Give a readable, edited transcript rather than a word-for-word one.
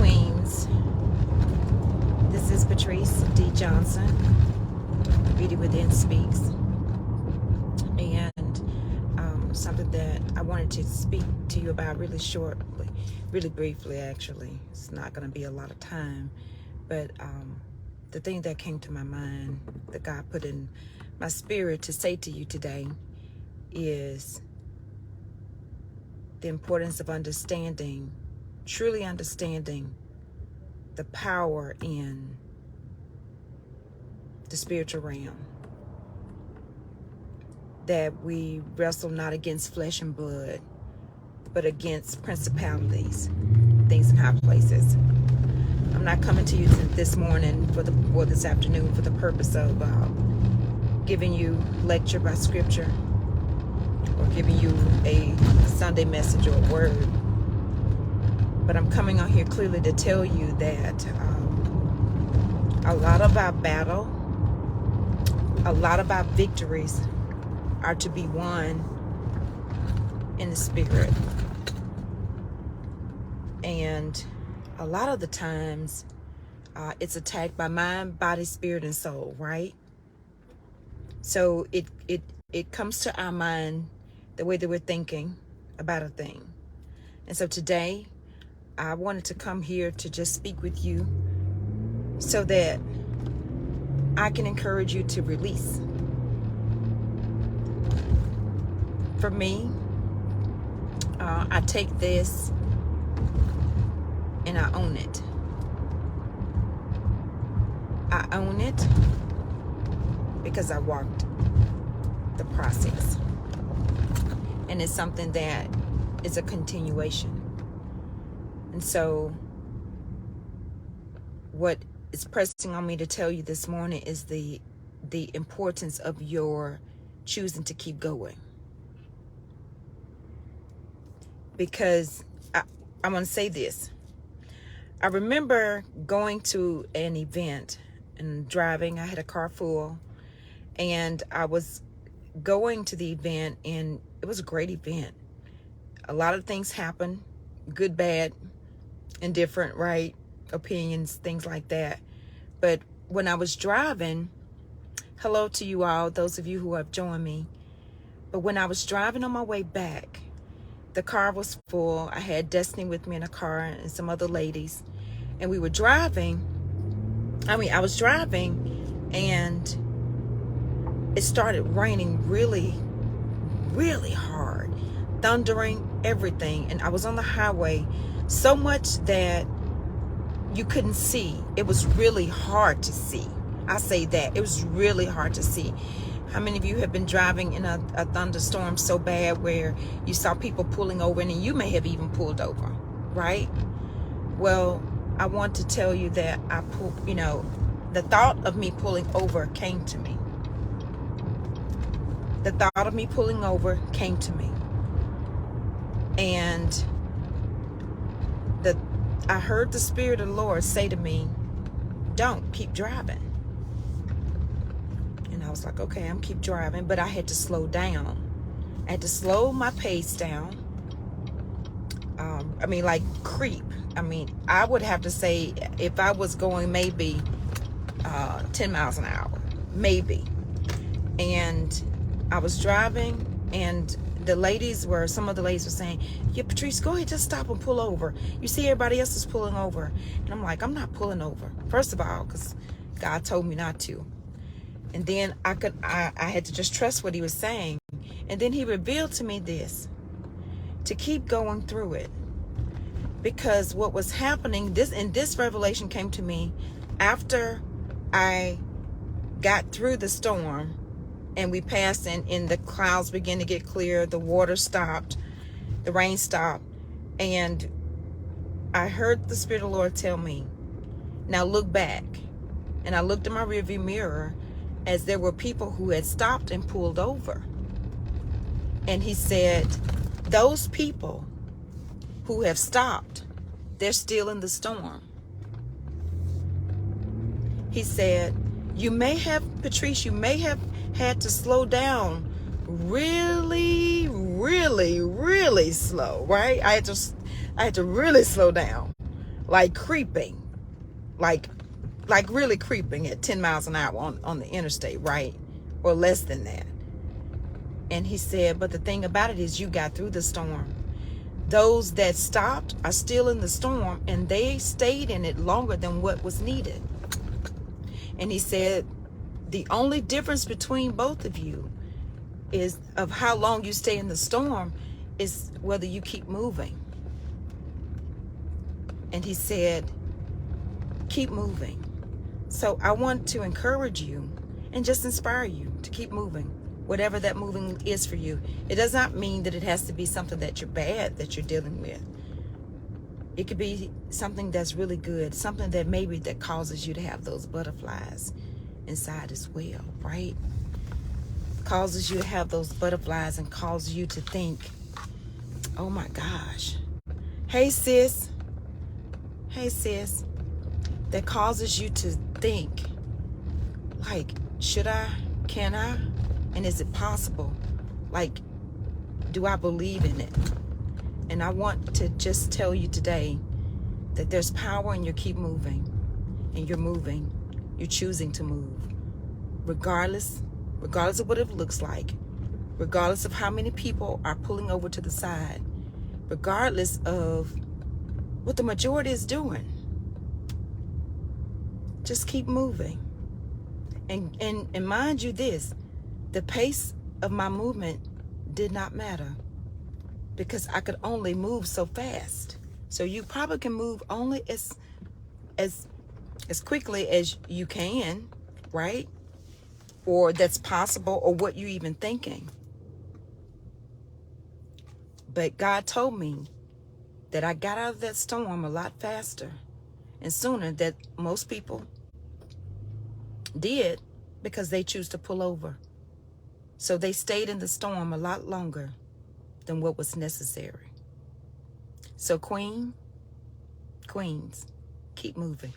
Queens. This is Patrice D. Johnson, Beauty Within Speaks, and something that I wanted to speak to you about really shortly, really briefly actually. It's not going to be a lot of time, but the thing that came to my mind, that God put in my spirit to say to you today, is the importance of understanding, truly understanding the power in the spiritual realm. That we wrestle not against flesh and blood, but against principalities, things in high places. I'm not coming to you this morning or this afternoon for the purpose of giving you lecture by scripture or giving you a Sunday message or a word. But I'm coming on here clearly to tell you that a lot of our battle, a lot of our victories are to be won in the spirit. And a lot of the times it's attacked by mind, body, spirit, and soul, right? So it comes to our mind the way that we're thinking about a thing. And so today I wanted to come here to just speak with you so that I can encourage you to release. For me, I take this and I own it. I own it because I walked the process. And it's something that is a continuation. And so what is pressing on me to tell you this morning is the importance of your choosing to keep going. Because I'm going to say this. I remember going to an event and driving. I had a car full, and I was going to the event, and it was a great event. A lot of things happened, good, bad, indifferent, right? Opinions, things like that. But when I was driving, hello to you all, those of you who have joined me. But when I was driving on my way back, the car was full. I had Destiny with me in a car and some other ladies. And we were driving. I was driving and it started raining really, really hard. Thundering, everything. And I was on the highway so much that you couldn't see. It was really hard to see. I say that. It was really hard to see. How many of you have been driving in a thunderstorm so bad where you saw people pulling over and you may have even pulled over, right? Well, I want to tell you that the thought of me pulling over came to me. The thought of me pulling over came to me. And I heard the Spirit of the Lord say to me, don't keep driving. And I was like, okay, I'm keep driving, but I had to slow down. I had to slow my pace down. Like creep. I would have to say if I was going maybe 10 miles an hour, maybe. And I was driving, and some of the ladies were saying, yeah, Patrice, go ahead, just stop and pull over. You see everybody else is pulling over. And I'm like, I'm not pulling over. First of all, because God told me not to. And then I had to just trust what he was saying. And then he revealed to me this, to keep going through it. Because what was happening, this revelation came to me after I got through the storm and we passed and the clouds began to get clear, the water stopped, the rain stopped, and I heard the Spirit of the Lord tell me, now look back. And I looked in my rearview mirror as there were people who had stopped and pulled over. And he said, those people who have stopped, they're still in the storm. He said, Patrice, you may have had to slow down really, really, really slow, right? I had to really slow down. like creeping, like really creeping at 10 miles an hour on the interstate, right? Or less than that. And he said, but the thing about it is you got through the storm. Those that stopped are still in the storm, and they stayed in it longer than what was needed. And he said, the only difference between both of you is of how long you stay in the storm is whether you keep moving. And he said, keep moving. So I want to encourage you and just inspire you to keep moving, whatever that moving is for you. It does not mean that it has to be something that you're bad that you're dealing with. It could be something that's really good, something that maybe that causes you to have those butterflies inside as well, right? Causes you to have those butterflies and causes you to think, oh my gosh. Hey sis, that causes you to think like, should I, can I, and is it possible? Like, do I believe in it? And I want to just tell you today that there's power in your keep moving, and you're moving, you're choosing to move, regardless of what it looks like, regardless of how many people are pulling over to the side, regardless of what the majority is doing. Just keep moving. And mind you this, the pace of my movement did not matter because I could only move so fast. So you probably can move only as quickly as you can, right? Or that's possible, or what you're even thinking. But God told me that I got out of that storm a lot faster and sooner than most people did because they choose to pull over. So they stayed in the storm a lot longer than what was necessary. So queens, keep moving.